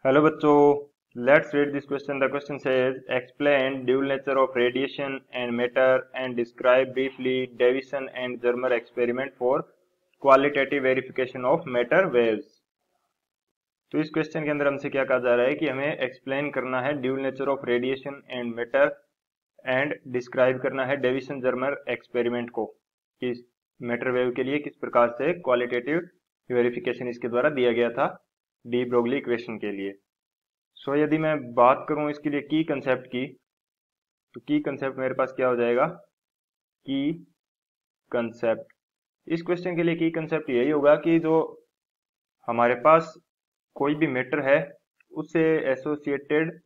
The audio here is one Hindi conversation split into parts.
हेलो बच्चों, let's read this question. The question says explain dual nature of radiation and matter and describe briefly Davisson and Germer experiment for qualitative verification of matter waves. तो इस क्वेश्चन के अंदर हमसे क्या कहा जा रहा है कि हमें एक्सप्लेन करना है dual nature of radiation and matter and describe करना है डेविसन जर्मर एक्सपेरिमेंट को कि मैटर वेव के लिए किस प्रकार से क्वालिटेटिव वेरिफिकेशन इसके द्वारा दिया गया था डी ब्रोगली इक्वेशन के लिए. सो यदि मैं बात करूं इसके लिए की कंसेप्ट की, तो की कंसेप्ट मेरे पास क्या हो जाएगा? की कंसेप्ट. इस क्वेश्चन के लिए की कंसेप्ट यही होगा कि जो हमारे पास कोई भी मैटर है उससे एसोसिएटेड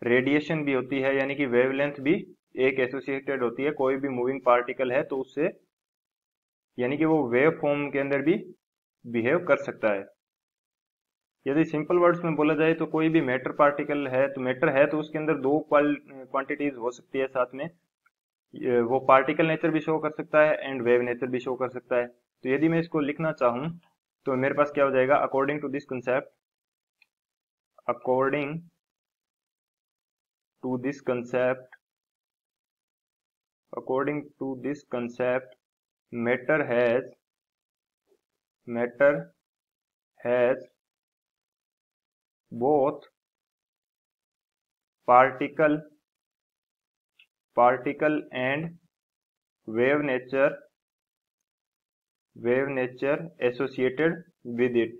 रेडिएशन भी होती है, यानी कि वेवलेंथ भी एक एसोसिएटेड होती है. कोई भी मूविंग पार्टिकल है तो उससे यानी कि वो वेव फॉर्म के अंदर भी बिहेव कर सकता है. यदि सिंपल वर्ड्स में बोला जाए तो कोई भी मैटर पार्टिकल है तो मैटर है तो उसके अंदर दो क्वांटिटीज हो सकती है साथ में. वो पार्टिकल नेचर भी शो कर सकता है एंड वेव नेचर भी शो कर सकता है. तो यदि मैं इसको लिखना चाहूं तो मेरे पास क्या हो जाएगा? According to this concept, according to this concept, according to this concept matter has both particle and wave nature associated with it,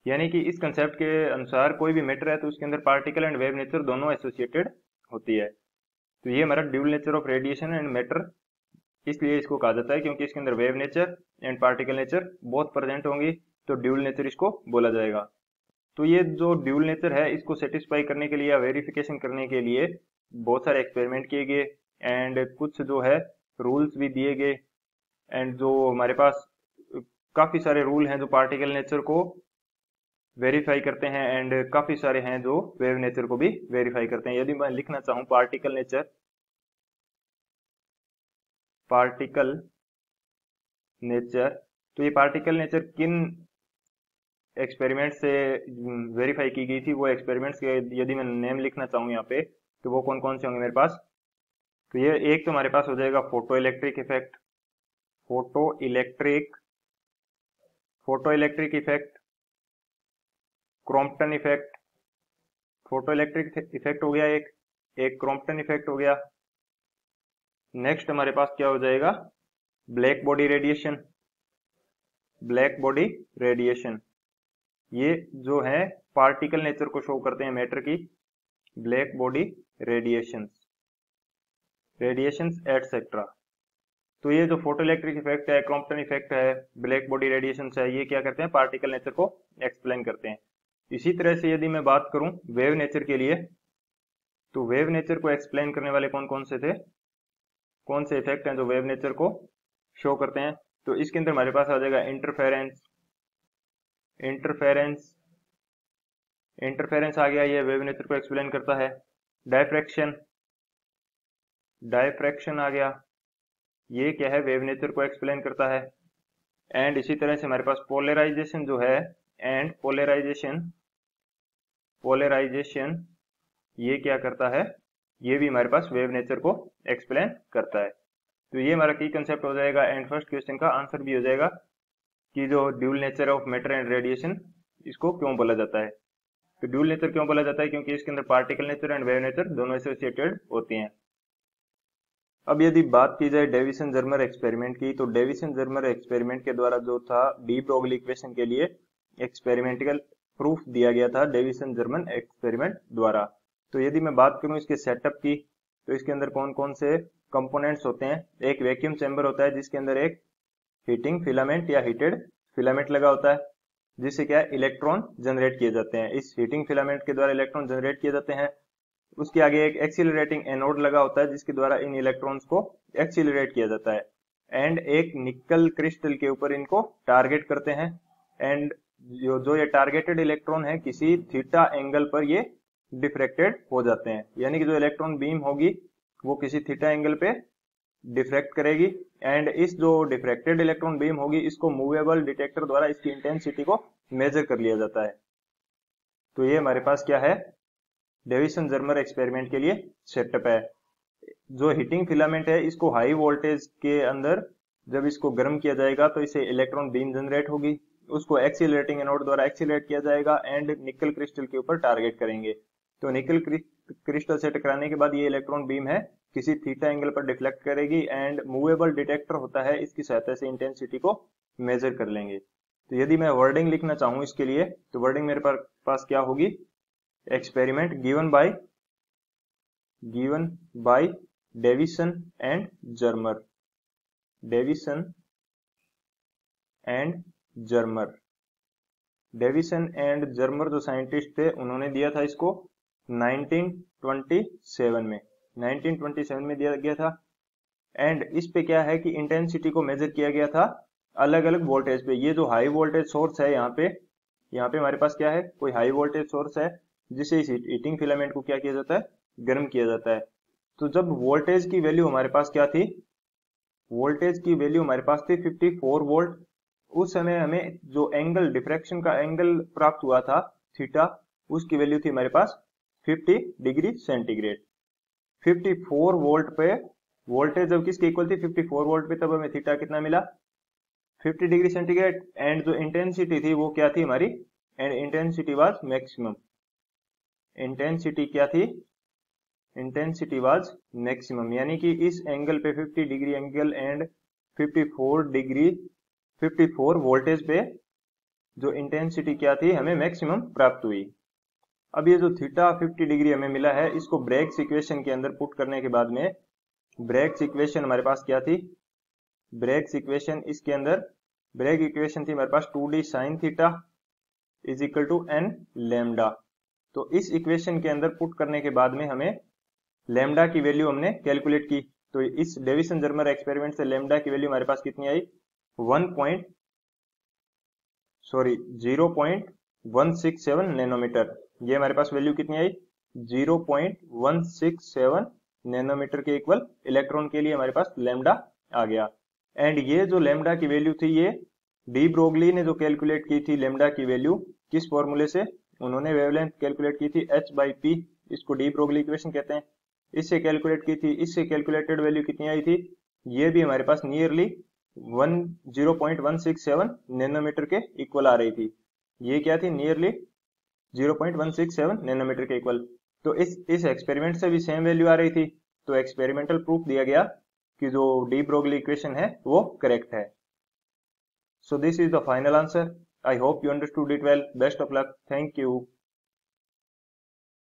यानी कि इस कंसेप्ट के अनुसार कोई भी मैटर है तो उसके अंदर पार्टिकल एंड वेव नेचर दोनों एसोसिएटेड होती है. तो ये हमारा dual nature of radiation and matter इसलिए इसको कहा जाता है क्योंकि इसके अंदर wave nature and particle nature बहुत प्रेजेंट होंगी, तो ड्यूल नेचर इसको बोला जाएगा. तो ये जो ड्यूल नेचर है इसको सेटिस्फाई करने के लिए या वेरिफिकेशन करने के लिए बहुत सारे एक्सपेरिमेंट किए गए एंड कुछ जो है रूल्स भी दिए गए. एंड जो हमारे पास काफी सारे रूल हैं जो पार्टिकल नेचर को वेरीफाई करते हैं एंड काफी सारे हैं जो वेव नेचर को भी वेरीफाई करते हैं. यदि मैं लिखना चाहूं पार्टिकल नेचर, तो ये पार्टिकल नेचर किन एक्सपेरिमेंट से वेरीफाई की गई थी, वो एक्सपेरिमेंट्स के यदि मैं नेम लिखना चाहूँ यहाँ पे तो वो कौन कौन से होंगे मेरे पास? तो ये एक तो हमारे पास हो जाएगा photo electric effect, photo electric effect, Crompton effect. Photo electric effect हो गया एक क्रॉम्पटन इफेक्ट हो गया. नेक्स्ट हमारे पास क्या हो जाएगा? Black body radiation. ये जो है पार्टिकल नेचर को शो करते हैं मैटर की. Black body radiations etcetera. तो ये जो फोटो इलेक्ट्रिक इफेक्ट है, क्रॉम्पटन इफेक्ट है, ब्लैक बॉडी रेडिएशंस है, ये क्या करते हैं? पार्टिकल नेचर को एक्सप्लेन करते हैं. इसी तरह से यदि मैं बात करूं वेव नेचर के लिए, तो वेव नेचर को एक्सप्लेन करने वाले कौन कौन से थे, कौन से इफेक्ट हैं जो वेव नेचर को शो करते हैं? तो इसके अंदर हमारे पास आ जाएगा इंटरफेरेंस आ गया, ये वेव नेचर को एक्सप्लेन करता है. डायफ्रैक्शन आ गया, ये क्या है? वेव नेचर को एक्सप्लेन करता है. एंड इसी तरह से हमारे पास पोलराइजेशन जो है, एंड पोलराइजेशन ये क्या करता है? ये भी हमारे पास वेव नेचर को एक्सप्लेन करता है. तो ये हमारा की कंसेप्ट हो जाएगा एंड फर्स्ट क्वेश्चन का आंसर भी हो जाएगा कि जो dual nature of matter and radiation इसको क्यों बोला जाता है. तो ड्यूल नेचर क्यों बोला जाता है? क्योंकि इसके अंदर particle nature and wave nature दोनों एसोसिएटेड होती हैं. अब यदि बात की जाए डेविसन जर्मर एक्सपेरिमेंट की, तो डेविसन जर्मर एक्सपेरिमेंट के द्वारा जो था डी ब्रोगली इक्वेशन के लिए एक्सपेरिमेंटिकल प्रूफ दिया गया था डेविसन जर्मर एक्सपेरिमेंट द्वारा. तो यदि मैं बात करूं इसके सेटअप की, तो इसके अंदर कौन कौन से कंपोनेंट्स होते हैं? एक वैक्यूम चैम्बर होता है जिसके अंदर एक हीटिंग फिलामेंट या हीटेड फिलामेंट लगा होता है, जिससे क्या इलेक्ट्रॉन जनरेट किए जाते हैं. इस हीटिंग फिलामेंट के द्वारा इलेक्ट्रॉन जनरेट किए जाते हैं. उसके आगे एक एक्सीलरेटिंग एनोड लगा होता है जिसके द्वारा इन इलेक्ट्रॉन्स को एक्सीलरेट किया जाता है. एंड एक निकल क्रिस्टल के ऊपर इनको टारगेट करते हैं. एंड जो ये टारगेटेड इलेक्ट्रॉन है किसी थीटा एंगल पर ये डिफ्रेक्टेड हो जाते हैं, यानी कि जो इलेक्ट्रॉन बीम होगी वो किसी थीटा एंगल पे डिफ्रैक्ट करेगी एंड इस जो डिफ्रैक्टेड इलेक्ट्रॉन बीम होगी इसको मूवेबल डिटेक्टर द्वारा इसकी इंटेंसिटी को मेजर कर लिया जाता है। तो ये हमारे पास क्या है, डेविसन जर्मर एक्सपेरिमेंट के लिए सेटअप है। जो हीटिंग फिलामेंट है इसको हाई वोल्टेज के अंदर जब इसको गर्म किया जाएगा तो इसे इलेक्ट्रॉन बीम जनरेट होगी, उसको एक्सीलरेटिंग एनोड द्वारा एक्सीलरेट किया जाएगा एंड निकल क्रिस्टल के ऊपर टारगेट करेंगे। तो निकल क्रिस्टल से टकराने के बाद ये इलेक्ट्रॉन बीम है किसी थीटा एंगल पर डिफ्लेक्ट करेगी एंड मूवेबल डिटेक्टर होता है, इसकी सहायता से इंटेंसिटी को मेजर कर लेंगे। तो यदि मैं वर्डिंग लिखना चाहूं इसके लिए तो वर्डिंग मेरे पास क्या होगी, experiment given by Davisson and Germer. Davisson and Germer जो साइंटिस्ट थे उन्होंने दिया था इसको 1927 में 1927 में दिया गया था। एंड इस पे क्या है कि इंटेंसिटी को मेजर किया गया था अलग अलग वोल्टेज पे। ये जो हाई वोल्टेज सोर्स है यहाँ पे हमारे पास क्या है, कोई हाई वोल्टेज सोर्स है जिससे इस हीटिंग फिलामेंट को क्या किया जाता है, गर्म किया जाता है। तो जब वोल्टेज की वैल्यू हमारे पास क्या थी, वोल्टेज की वैल्यू हमारे पास थी 54 वोल्ट। उस समय हमें जो एंगल डिफ्रैक्शन का एंगल प्राप्त हुआ था थीटा, उसकी वैल्यू थी हमारे पास 50 डिग्री सेंटीग्रेड। 54 वोल्ट पे वोल्टेज जब किसके इक्वल थी, 54 वोल्ट पे, तब हमें थीटा कितना मिला, 50 डिग्री सेंटीग्रेड। एंड जो इंटेंसिटी थी वो क्या थी हमारी, and intensity was maximum. Intensity क्या थी, इंटेंसिटी वाज मैक्सिमम, यानी कि इस एंगल पे 50 डिग्री एंगल एंड 54 वोल्टेज पे जो इंटेंसिटी क्या थी हमें मैक्सिमम प्राप्त हुई। अब ये जो थीटा 50 डिग्री हमें मिला है इसको ब्रेग्स इक्वेशन के अंदर पुट करने के बाद में ब्रेग्स इक्वेशन हमारे पास क्या थी, ब्रेग्स इक्वेशन इसके अंदर ब्रेग इक्वेशन थी हमारे पास 2d sine theta is equal to n lambda. तो इस इक्वेशन के अंदर पुट करने के बाद में हमें लैम्डा की वैल्यू हमने कैलकुलेट की। तो इस डेविसन जर्मर एक्सपेरिमेंट से लैम्डा की वैल्यू हमारे पास कितनी आई, 0.167 नैनोमीटर। ये हमारे पास वैल्यू कितनी आई, 0.167 नैनोमीटर के इक्वल इलेक्ट्रॉन के लिए हमारे पास लैम्डा आ गया। एंड ये जो लैम्डा की वैल्यू थी ये डी ब्रोगली ने जो कैलकुलेट की थी लैम्डा की वैल्यू, किस फॉर्मूले से, उन्होंने वेवलेंथ कैलकुलेट की थी h/p, इसको डी ब्रोगली इक्वेशन कहते हैं, इससे कैलकुलेट की थी। इससे कैलकुलेटेड वैल्यू कितनी आई थी, ये भी हमारे पास नियरली 0.167 नैनोमीटर के इक्वल आ रही थी। ये क्या थी, नियरली 0.167 नैनोमीटर के इक्वल। तो इस एक्सपेरिमेंट से भी सेम वैल्यू आ रही थी। तो एक्सपेरिमेंटल प्रूफ दिया गया कि जो डी ब्रोगली इक्वेशन है वो करेक्ट है। So this is the final answer. I hope you understood it well. Best of luck. Thank you.